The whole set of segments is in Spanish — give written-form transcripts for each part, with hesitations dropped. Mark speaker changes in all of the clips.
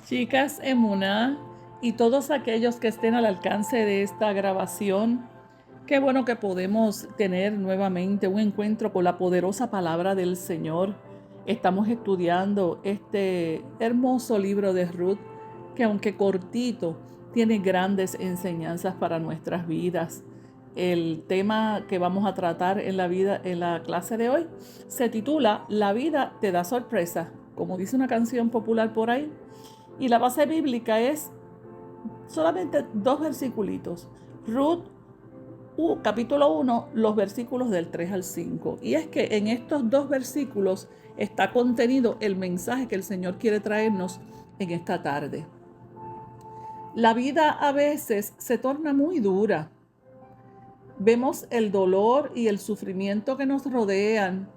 Speaker 1: Chicas Emuná y todos aquellos que estén al alcance de esta grabación, qué bueno que podemos tener nuevamente un encuentro con la poderosa palabra del Señor. Estamos estudiando este hermoso libro de Ruth, que aunque cortito, tiene grandes enseñanzas para nuestras vidas. El tema que vamos a tratar en la clase de hoy se titula La vida te da sorpresa, como dice una canción popular por ahí. Y la base bíblica es solamente dos versículos. Ruth, capítulo 1, los versículos del 3 al 5. Y es que en estos dos versículos está contenido el mensaje que el Señor quiere traernos en esta tarde. La vida a veces se torna muy dura. Vemos el dolor y el sufrimiento que nos rodean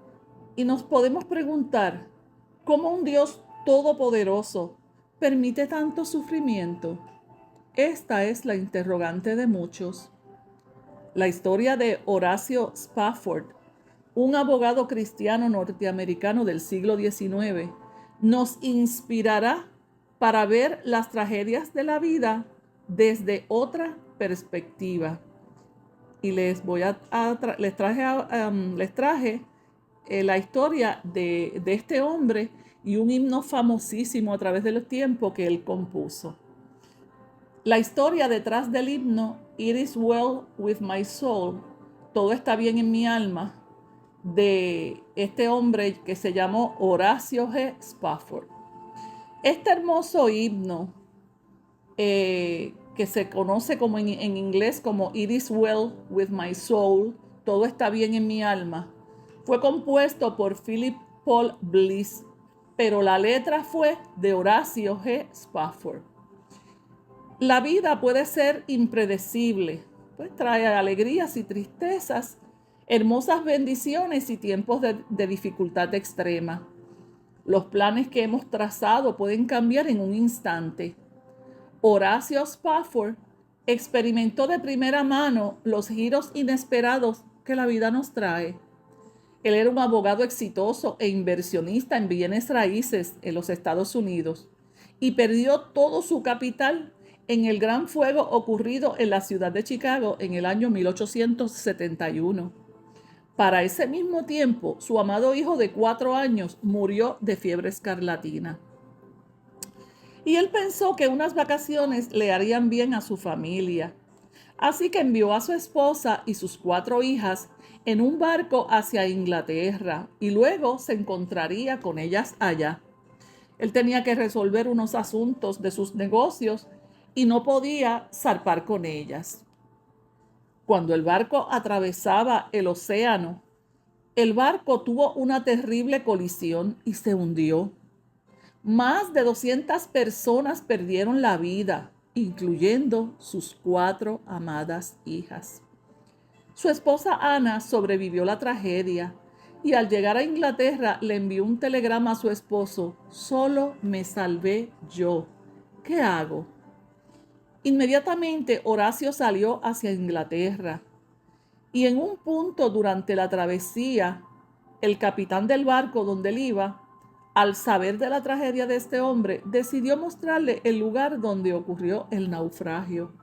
Speaker 1: y nos podemos preguntar, ¿cómo un Dios todopoderoso permite tanto sufrimiento? Esta es la interrogante de muchos. La historia de Horacio Spafford, un abogado cristiano norteamericano del siglo XIX, nos inspirará para ver las tragedias de la vida desde otra perspectiva. Y les traje la historia de este hombre y un himno famosísimo a través de los tiempos que él compuso. La historia detrás del himno It is well with my soul, todo está bien en mi alma, de este hombre que se llamó Horacio G. Spafford. Este hermoso himno, que se conoce como en inglés como It is well with my soul, todo está bien en mi alma, fue compuesto por Philip Paul Bliss, pero la letra fue de Horacio G. Spafford. La vida puede ser impredecible, pues trae alegrías y tristezas, hermosas bendiciones y tiempos de dificultad extrema. Los planes que hemos trazado pueden cambiar en un instante. Horacio Spafford experimentó de primera mano los giros inesperados que la vida nos trae. Él era un abogado exitoso e inversionista en bienes raíces en los Estados Unidos y perdió todo su capital en el gran fuego ocurrido en la ciudad de Chicago en el año 1871. Para ese mismo tiempo, su amado hijo de 4 años murió de fiebre escarlatina. Y él pensó que unas vacaciones le harían bien a su familia. Así que envió a su esposa y sus 4 hijas en un barco hacia Inglaterra y luego se encontraría con ellas allá. Él tenía que resolver unos asuntos de sus negocios y no podía zarpar con ellas. Cuando el barco atravesaba el océano, el barco tuvo una terrible colisión y se hundió. Más de 200 personas perdieron la vida, incluyendo sus 4 amadas hijas. Su esposa Ana sobrevivió la tragedia y al llegar a Inglaterra le envió un telegrama a su esposo: solo me salvé yo. ¿Qué hago? Inmediatamente Horacio salió hacia Inglaterra y en un punto durante la travesía, el capitán del barco donde él iba, al saber de la tragedia de este hombre, decidió mostrarle el lugar donde ocurrió el naufragio.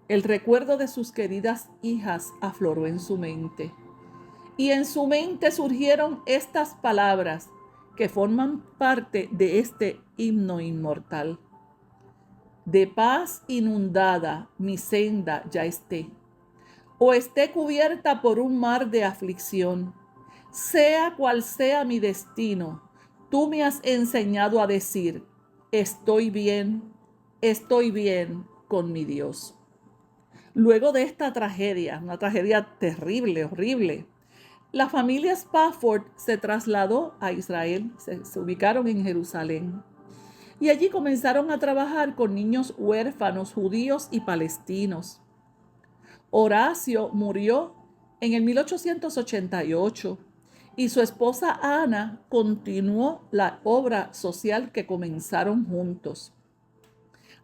Speaker 1: El recuerdo de sus queridas hijas afloró en su mente. Y en su mente surgieron estas palabras que forman parte de este himno inmortal. De paz inundada mi senda ya esté, o esté cubierta por un mar de aflicción. Sea cual sea mi destino, tú me has enseñado a decir, estoy bien con mi Dios. Luego de esta tragedia, una tragedia terrible, horrible, la familia Spafford se trasladó a Israel, se ubicaron en Jerusalén. Y allí comenzaron a trabajar con niños huérfanos judíos y palestinos. Horacio murió en el 1888 y su esposa Ana continuó la obra social que comenzaron juntos.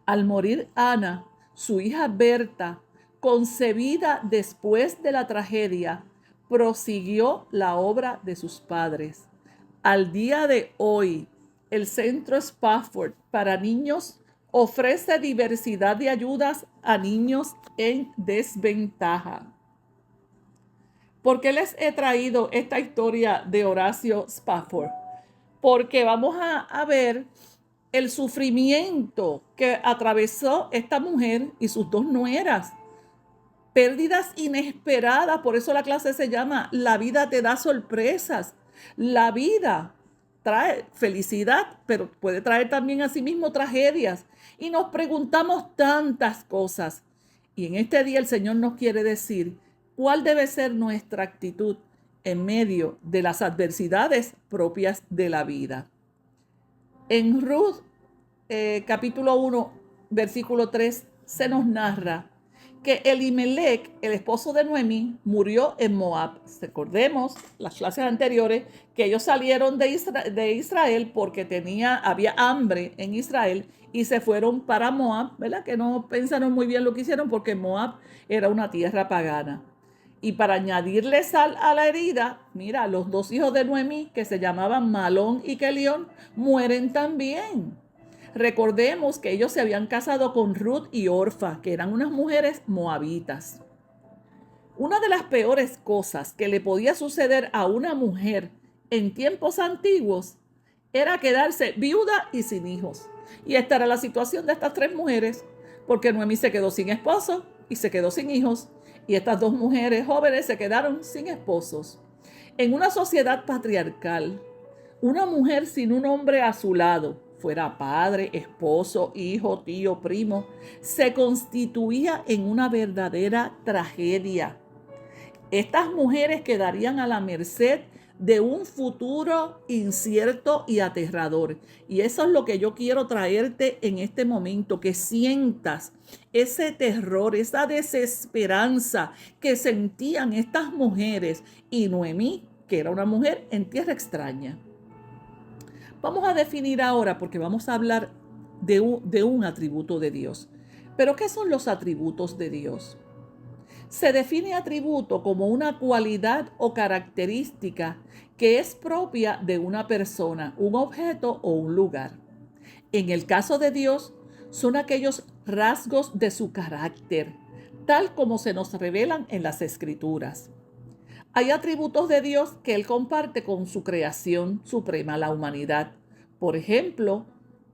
Speaker 1: Al morir Ana, su hija Berta, concebida después de la tragedia, prosiguió la obra de sus padres. Al día de hoy, el Centro Spafford para niños ofrece diversidad de ayudas a niños en desventaja. ¿Por qué les he traído esta historia de Horacio Spafford? Porque vamos a ver el sufrimiento que atravesó esta mujer y sus dos nueras. Pérdidas inesperadas, por eso la clase se llama La vida te da sorpresas. La vida trae felicidad, pero puede traer también a sí mismo tragedias. Y nos preguntamos tantas cosas. Y en este día el Señor nos quiere decir cuál debe ser nuestra actitud en medio de las adversidades propias de la vida. En Ruth, capítulo 1, versículo 3, se nos narra que Elimelech, el esposo de Noemí, murió en Moab. Recordemos las clases anteriores que ellos salieron de Israel porque había hambre en Israel y se fueron para Moab, ¿verdad? Que no pensaron muy bien lo que hicieron porque Moab era una tierra pagana. Y para añadirle sal a la herida, mira, los dos hijos de Noemí, que se llamaban Malón y Kelión, mueren también. Recordemos que ellos se habían casado con Ruth y Orfa, que eran unas mujeres moabitas. Una de las peores cosas que le podía suceder a una mujer en tiempos antiguos era quedarse viuda y sin hijos. Y esta era la situación de estas tres mujeres, porque Noemí se quedó sin esposo y se quedó sin hijos, y estas dos mujeres jóvenes se quedaron sin esposos. En una sociedad patriarcal, una mujer sin un hombre a su lado, fuera padre, esposo, hijo, tío, primo, se constituía en una verdadera tragedia. Estas mujeres quedarían a la merced de un futuro incierto y aterrador. Y eso es lo que yo quiero traerte en este momento, que sientas ese terror, esa desesperanza que sentían estas mujeres y Noemí, que era una mujer en tierra extraña. Vamos a definir ahora, porque vamos a hablar de un atributo de Dios. Pero ¿qué son los atributos de Dios? Se define atributo como una cualidad o característica que es propia de una persona, un objeto o un lugar. En el caso de Dios, son aquellos rasgos de su carácter, tal como se nos revelan en las Escrituras. Hay atributos de Dios que Él comparte con su creación suprema, la humanidad. Por ejemplo,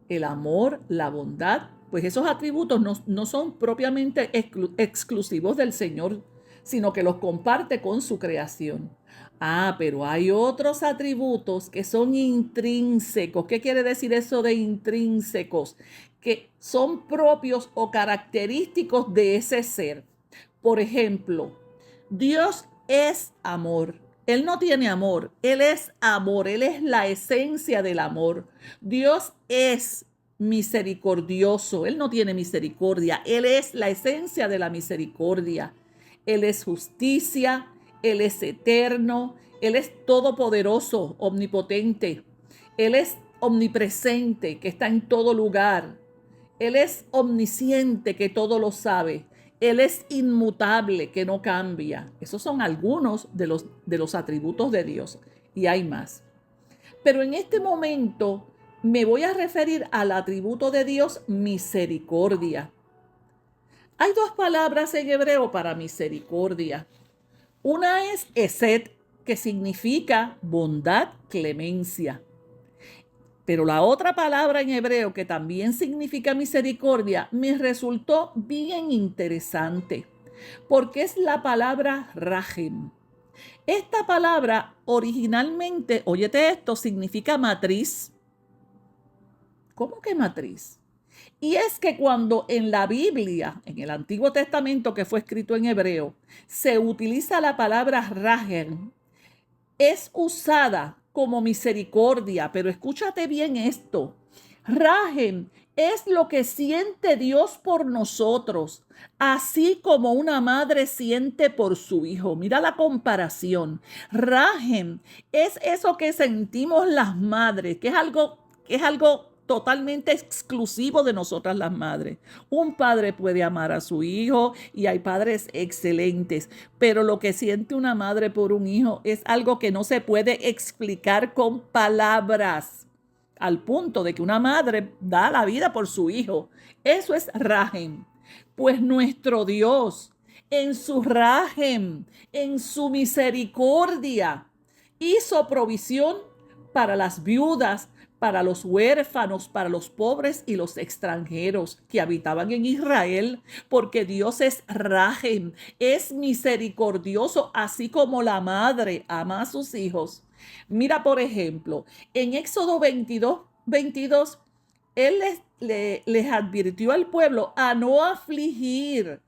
Speaker 1: el amor, la bondad, pues esos atributos no son propiamente exclusivos del Señor, sino que los comparte con su creación. Pero hay otros atributos que son intrínsecos. ¿Qué quiere decir eso de intrínsecos? Que son propios o característicos de ese ser. Por ejemplo, Dios es amor. Él no tiene amor, Él es amor, Él es la esencia del amor. Dios es misericordioso, Él no tiene misericordia, Él es la esencia de la misericordia. Él es justicia, Él es eterno, Él es todopoderoso, omnipotente. Él es omnipresente, que está en todo lugar. Él es omnisciente, que todo lo sabe. Él es inmutable, que no cambia. Esos son algunos de los atributos de Dios. Y hay más. Pero en este momento me voy a referir al atributo de Dios, misericordia. Hay dos palabras en hebreo para misericordia. Una es esed, que significa bondad, clemencia. Pero la otra palabra en hebreo que también significa misericordia me resultó bien interesante, porque es la palabra rahem. Esta palabra originalmente, óyete esto, significa matriz. ¿Cómo que matriz? Y es que cuando en la Biblia, en el Antiguo Testamento que fue escrito en hebreo, se utiliza la palabra rahem, es usada como misericordia, pero escúchate bien esto. Rahem es lo que siente Dios por nosotros, así como una madre siente por su hijo. Mira la comparación. Rahem es eso que sentimos las madres, que es algo totalmente exclusivo de nosotras las madres. Un padre puede amar a su hijo y hay padres excelentes, pero lo que siente una madre por un hijo es algo que no se puede explicar con palabras. al punto de que una madre da la vida por su hijo. Eso es rajem. Pues nuestro Dios, en su rajem, en su misericordia, hizo provisión para las viudas, para los huérfanos, para los pobres y los extranjeros que habitaban en Israel, porque Dios es rajem, es misericordioso, así como la madre ama a sus hijos. Mira, por ejemplo, en Éxodo 22, Él les advirtió al pueblo a no afligir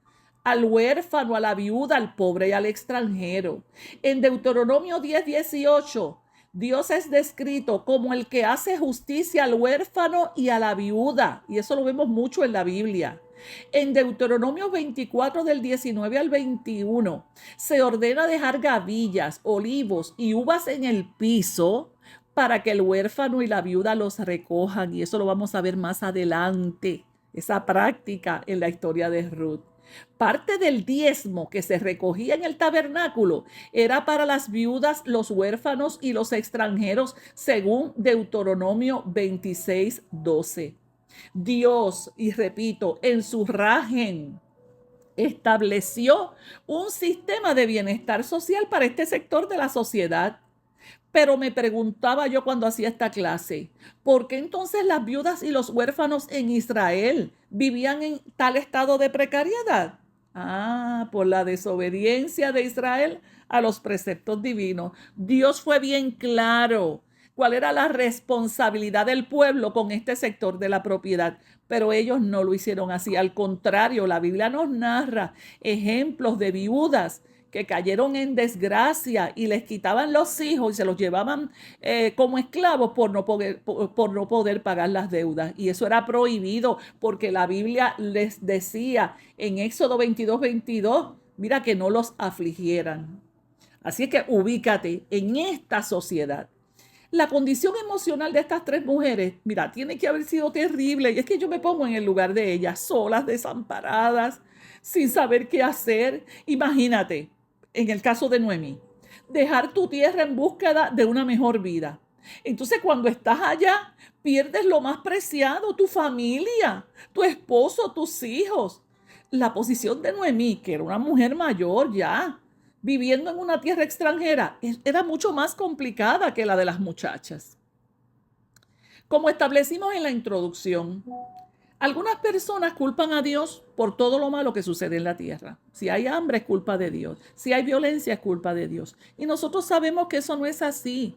Speaker 1: al huérfano, a la viuda, al pobre y al extranjero. En Deuteronomio 10:18, Dios es descrito como el que hace justicia al huérfano y a la viuda. Y eso lo vemos mucho en la Biblia. En Deuteronomio 24 del 19 al 21 se ordena dejar gavillas, olivos y uvas en el piso para que el huérfano y la viuda los recojan. Y eso lo vamos a ver más adelante, esa práctica en la historia de Ruth. Parte del diezmo que se recogía en el tabernáculo era para las viudas, los huérfanos y los extranjeros, según Deuteronomio 26:12. Dios, y repito, en su rajen estableció un sistema de bienestar social para este sector de la sociedad. Pero me preguntaba yo cuando hacía esta clase, ¿por qué entonces las viudas y los huérfanos en Israel vivían en tal estado de precariedad? Por la desobediencia de Israel a los preceptos divinos. Dios fue bien claro cuál era la responsabilidad del pueblo con este sector de la propiedad, pero ellos no lo hicieron así. Al contrario, la Biblia nos narra ejemplos de viudas que cayeron en desgracia y les quitaban los hijos y se los llevaban como esclavos por no poder pagar las deudas. Y eso era prohibido porque la Biblia les decía en Éxodo 22:22, mira, que no los afligieran. Así que ubícate en esta sociedad. La condición emocional de estas tres mujeres, mira, tiene que haber sido terrible. Y es que yo me pongo en el lugar de ellas, solas, desamparadas, sin saber qué hacer. Imagínate, en el caso de Noemí, dejar tu tierra en búsqueda de una mejor vida. Entonces, cuando estás allá, pierdes lo más preciado, tu familia, tu esposo, tus hijos. La posición de Noemí, que era una mujer mayor ya, viviendo en una tierra extranjera, era mucho más complicada que la de las muchachas. Como establecimos en la introducción, algunas personas culpan a Dios por todo lo malo que sucede en la tierra. Si hay hambre es culpa de Dios. Si hay violencia es culpa de Dios. Y nosotros sabemos que eso no es así.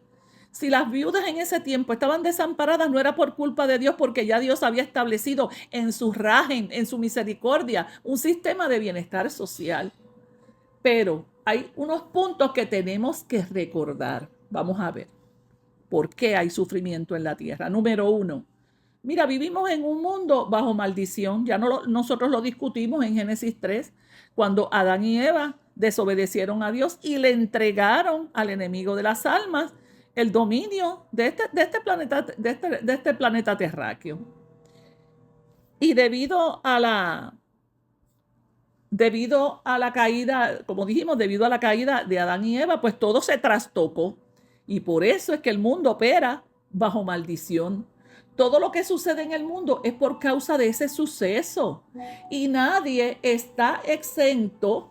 Speaker 1: Si las viudas en ese tiempo estaban desamparadas, no era por culpa de Dios, porque ya Dios había establecido en su rajen, en su misericordia, un sistema de bienestar social. Pero hay unos puntos que tenemos que recordar. Vamos a ver por qué hay sufrimiento en la tierra. Número 1. Mira, vivimos en un mundo bajo maldición. Ya nosotros lo discutimos en Génesis 3, cuando Adán y Eva desobedecieron a Dios y le entregaron al enemigo de las almas el dominio de este planeta terráqueo. Y debido a la caída, como dijimos, debido a la caída de Adán y Eva, pues todo se trastocó. Y por eso es que el mundo opera bajo maldición. Todo lo que sucede en el mundo es por causa de ese suceso. Y nadie está exento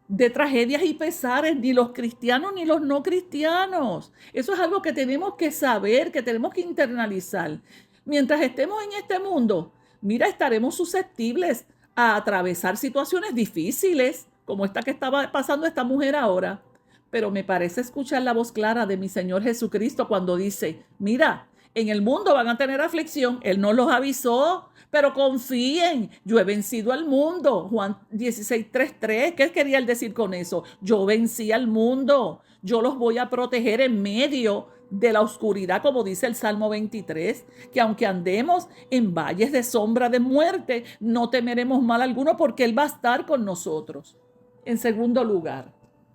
Speaker 1: de tragedias y pesares, ni los cristianos ni los no cristianos. Eso es algo que tenemos que saber, que tenemos que internalizar. Mientras estemos en este mundo, mira, estaremos susceptibles a atravesar situaciones difíciles, como esta que estaba pasando esta mujer ahora. Pero me parece escuchar la voz clara de mi Señor Jesucristo cuando dice, mira, en el mundo van a tener aflicción. Él nos los avisó, pero confíen, yo he vencido al mundo. Juan 16:3. ¿Qué quería él decir con eso? Yo vencí al mundo. Yo los voy a proteger en medio de la oscuridad, como dice el Salmo 23, que aunque andemos en valles de sombra de muerte, no temeremos mal alguno porque Él va a estar con nosotros. En segundo lugar,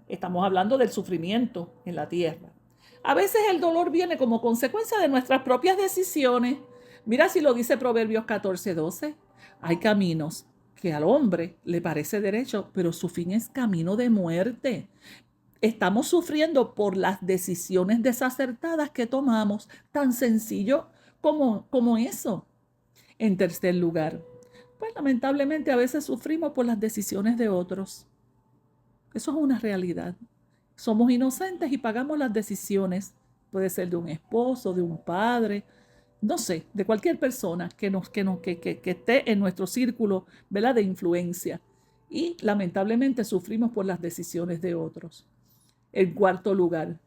Speaker 1: estamos hablando del sufrimiento en la tierra. A veces el dolor viene como consecuencia de nuestras propias decisiones. Mira si lo dice Proverbios 14:12. Hay caminos que al hombre le parece derecho, pero su fin es camino de muerte. Estamos sufriendo por las decisiones desacertadas que tomamos, tan sencillo como eso. En tercer lugar, pues lamentablemente a veces sufrimos por las decisiones de otros. Eso es una realidad. Somos inocentes y pagamos las decisiones. Puede ser de un esposo, de un padre, no sé, de cualquier persona que esté en nuestro círculo, ¿verdad?, de influencia. Y lamentablemente sufrimos por las decisiones de otros. En cuarto lugar,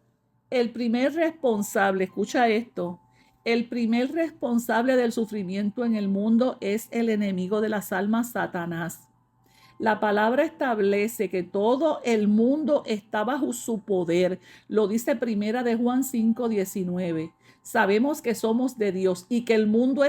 Speaker 1: el primer responsable, escucha esto, el primer responsable del sufrimiento en el mundo es el enemigo de las almas, Satanás. La palabra establece que todo el mundo está bajo su poder. Lo dice primera de Juan 5:19. Sabemos que somos de Dios y que el mundo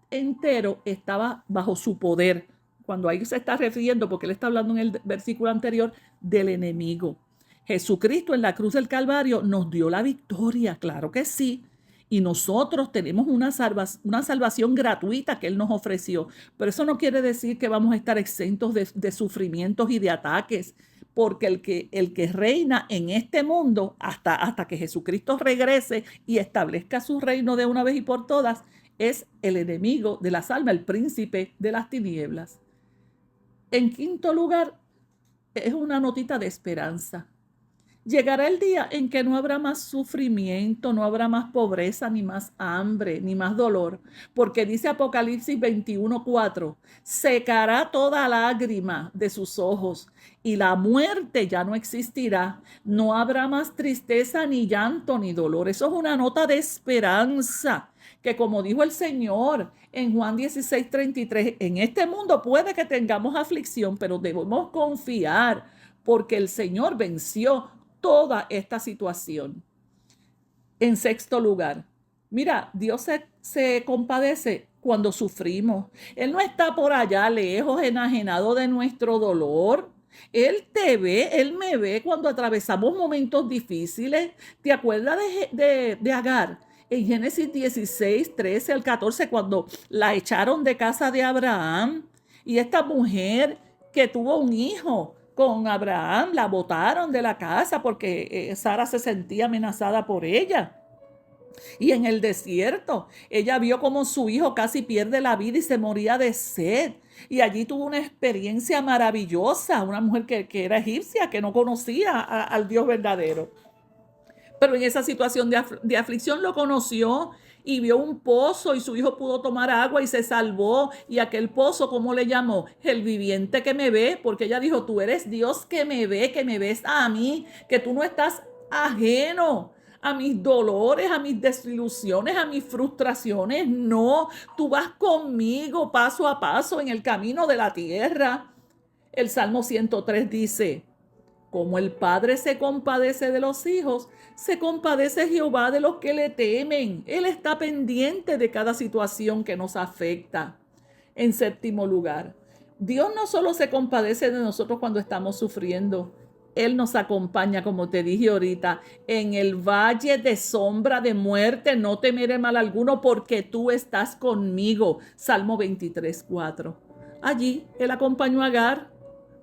Speaker 1: entero estaba bajo su poder. Cuando ahí se está refiriendo, porque él está hablando en el versículo anterior, del enemigo. Jesucristo en la cruz del Calvario nos dio la victoria, claro que sí. Y nosotros tenemos una salvación gratuita que Él nos ofreció. Pero eso no quiere decir que vamos a estar exentos de sufrimientos y de ataques, porque el que reina en este mundo hasta que Jesucristo regrese y establezca su reino de una vez y por todas, es el enemigo de las almas, el príncipe de las tinieblas. En quinto lugar, es una notita de esperanza. Llegará el día en que no habrá más sufrimiento, no habrá más pobreza, ni más hambre, ni más dolor, porque dice Apocalipsis 21:4, secará toda lágrima de sus ojos y la muerte ya no existirá, no habrá más tristeza, ni llanto, ni dolor. Eso es una nota de esperanza, que como dijo el Señor en Juan 16:33, en este mundo puede que tengamos aflicción, pero debemos confiar porque el Señor venció toda esta situación. En sexto lugar, mira, Dios se compadece cuando sufrimos. Él no está por allá lejos, enajenado de nuestro dolor. Él te ve, Él me ve cuando atravesamos momentos difíciles. ¿Te acuerdas de Agar? En Génesis 16:13 al 14, cuando la echaron de casa de Abraham, y esta mujer que tuvo un hijo con Abraham, la botaron de la casa porque Sara se sentía amenazada por ella. Y en el desierto, ella vio como su hijo casi pierde la vida y se moría de sed. Y allí tuvo una experiencia maravillosa, una mujer que era egipcia, que no conocía al Dios verdadero. Pero en esa situación de aflicción lo conoció y vio un pozo y su hijo pudo tomar agua y se salvó. Y aquel pozo, ¿cómo le llamó? El viviente que me ve, porque ella dijo, tú eres Dios que me ve, que me ves a mí, que tú no estás ajeno a mis dolores, a mis desilusiones, a mis frustraciones. No, tú vas conmigo paso a paso en el camino de la tierra. El Salmo 103 dice, como el Padre se compadece de los hijos, se compadece Jehová de los que le temen. Él está pendiente de cada situación que nos afecta. En séptimo lugar, Dios no solo se compadece de nosotros cuando estamos sufriendo, Él nos acompaña, como te dije ahorita, en el valle de sombra de muerte. No temeré mal alguno porque tú estás conmigo. Salmo 23:4. Allí Él acompañó a Agar,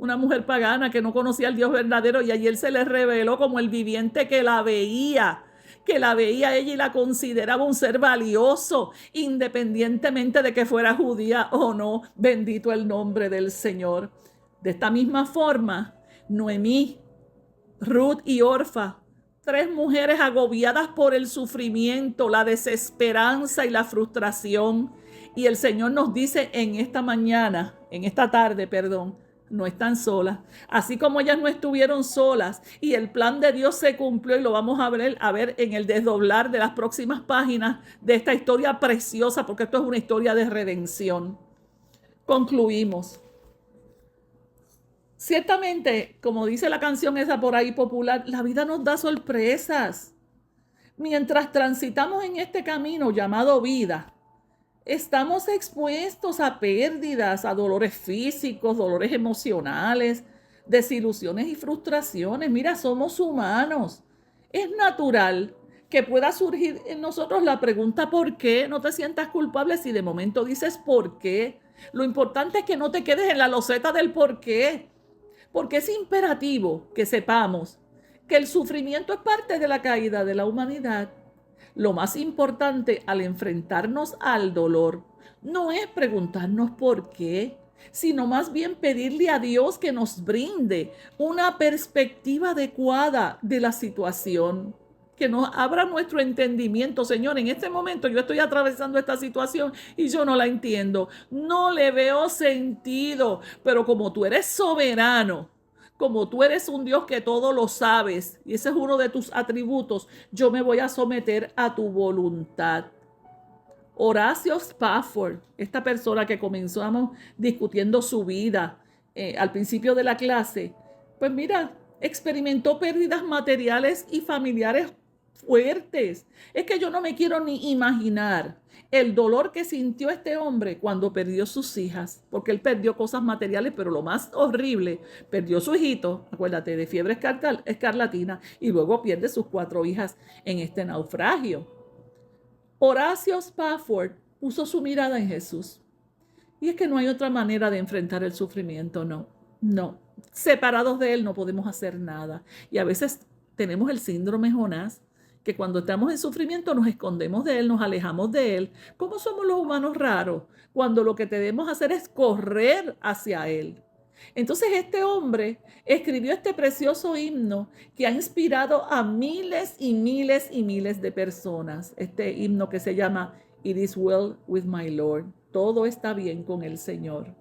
Speaker 1: una mujer pagana que no conocía al Dios verdadero, y allí Él se le reveló como el viviente que la veía ella y la consideraba un ser valioso, independientemente de que fuera judía o no. Bendito el nombre del Señor. De esta misma forma, Noemí, Ruth y Orfa, 3 mujeres agobiadas por el sufrimiento, la desesperanza y la frustración. Y el Señor nos dice en esta tarde, no están solas. Así como ellas no estuvieron solas y el plan de Dios se cumplió, y lo vamos a ver en el desdoblar de las próximas páginas de esta historia preciosa, porque esto es una historia de redención. Concluimos. Ciertamente, como dice la canción esa por ahí popular, la vida nos da sorpresas. Mientras transitamos en este camino llamado vida, estamos expuestos a pérdidas, a dolores físicos, dolores emocionales, desilusiones y frustraciones. Mira, somos humanos. Es natural que pueda surgir en nosotros la pregunta ¿por qué? No te sientas culpable si de momento dices ¿por qué? Lo importante es que no te quedes en la loseta del por qué, porque es imperativo que sepamos que el sufrimiento es parte de la caída de la humanidad. lo más importante al enfrentarnos al dolor no es preguntarnos por qué, sino más bien pedirle a Dios que nos brinde una perspectiva adecuada de la situación, que nos abra nuestro entendimiento. Señor, en este momento yo estoy atravesando esta situación y yo no la entiendo, no le veo sentido, pero como tú eres soberano, como tú eres un Dios que todo lo sabes, y ese es uno de tus atributos, yo me voy a someter a tu voluntad. Horacio Spafford, esta persona que comenzamos discutiendo su vida al principio de la clase, pues mira, experimentó pérdidas materiales y familiares fuertes. Es que yo no me quiero ni imaginar el dolor que sintió este hombre cuando perdió sus hijas, porque él perdió cosas materiales, pero lo más horrible, perdió su hijito, acuérdate, de fiebre escarlatina, y luego pierde sus 4 hijas en este naufragio. Horacio Spafford puso su mirada en Jesús. Y es que no hay otra manera de enfrentar el sufrimiento, no. Separados de Él no podemos hacer nada. Y a veces tenemos el síndrome Jonás, que cuando estamos en sufrimiento nos escondemos de Él, nos alejamos de Él. ¿Cómo somos los humanos raros? Cuando lo que debemos hacer es correr hacia Él. Entonces este hombre escribió este precioso himno que ha inspirado a miles y miles y miles de personas. Este himno que se llama It is well with my Lord. Todo está bien con el Señor.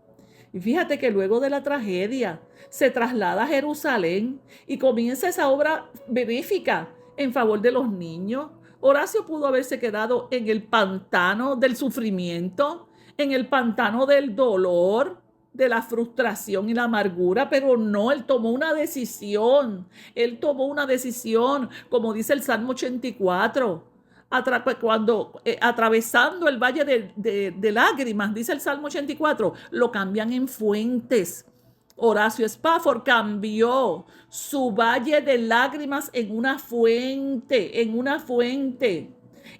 Speaker 1: Y fíjate que luego de la tragedia se traslada a Jerusalén y comienza esa obra benéfica en favor de los niños. Horacio pudo haberse quedado en el pantano del sufrimiento, en el pantano del dolor, de la frustración y la amargura, pero no, él tomó una decisión. Él tomó una decisión, como dice el Salmo 84. Atravesando el valle de lágrimas, dice el Salmo 84, lo cambian en fuentes. Horacio Spafford cambió su valle de lágrimas en una fuente, en una fuente.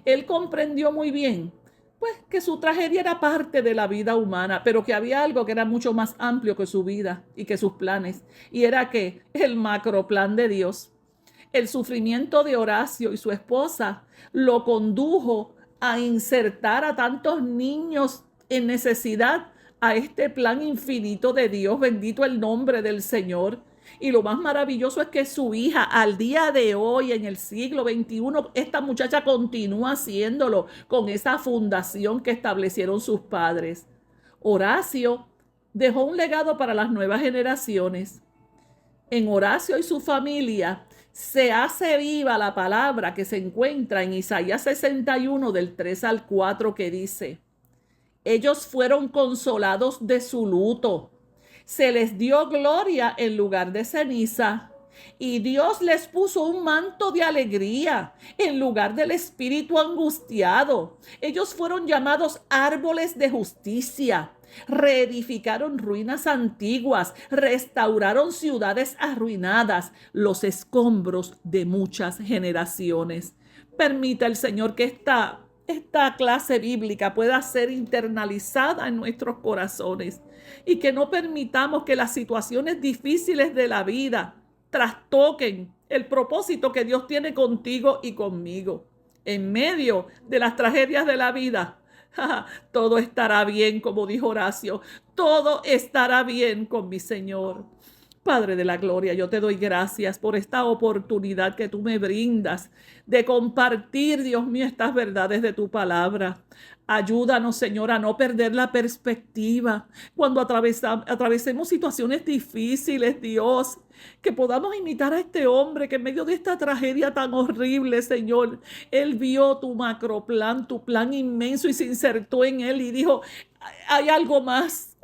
Speaker 1: Él comprendió muy bien, pues, que su tragedia era parte de la vida humana, pero que había algo que era mucho más amplio que su vida y que sus planes, y era que el macroplan de Dios. El sufrimiento de Horacio y su esposa lo condujo a insertar a tantos niños en necesidad a este plan infinito de Dios. Bendito el nombre del Señor. Y lo más maravilloso es que su hija, al día de hoy, en el siglo XXI, esta muchacha continúa haciéndolo con esa fundación que establecieron sus padres. Horacio dejó un legado para las nuevas generaciones. En Horacio y su familia se hace viva la palabra que se encuentra en Isaías 61 del 3 al 4, que dice: ellos fueron consolados de su luto, se les dio gloria en lugar de ceniza, y Dios les puso un manto de alegría en lugar del espíritu angustiado. Ellos fueron llamados árboles de justicia. Reedificaron ruinas antiguas, restauraron ciudades arruinadas, los escombros de muchas generaciones. Permita el Señor que esta clase bíblica pueda ser internalizada en nuestros corazones y que no permitamos que las situaciones difíciles de la vida trastoquen el propósito que Dios tiene contigo y conmigo. En medio de las tragedias de la vida, todo estará bien, como dijo Horacio, todo estará bien con mi Señor. Padre de la gloria, yo te doy gracias por esta oportunidad que tú me brindas de compartir, Dios mío, estas verdades de tu palabra. Ayúdanos, Señor, a no perder la perspectiva cuando atravesemos situaciones difíciles, Dios, que podamos imitar a este hombre que en medio de esta tragedia tan horrible, Señor, él vio tu macroplan, tu plan inmenso, y se insertó en él y dijo: hay algo más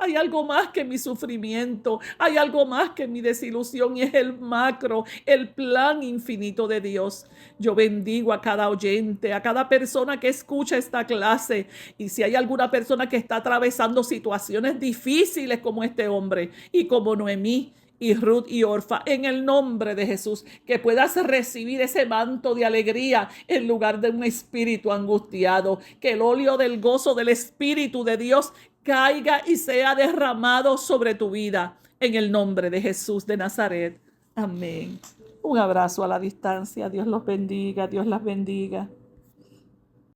Speaker 1: que mi sufrimiento, hay algo más que mi desilusión, y es el macro, el plan infinito de Dios. Yo bendigo a cada oyente, a cada persona que escucha esta clase, y si hay alguna persona que está atravesando situaciones difíciles como este hombre y como Noemí y Ruth y Orfa, en el nombre de Jesús, que puedas recibir ese manto de alegría en lugar de un espíritu angustiado, que el óleo del gozo del Espíritu de Dios caiga y sea derramado sobre tu vida, en el nombre de Jesús de Nazaret. Amén. Un abrazo a la distancia. Dios los bendiga, Dios las bendiga.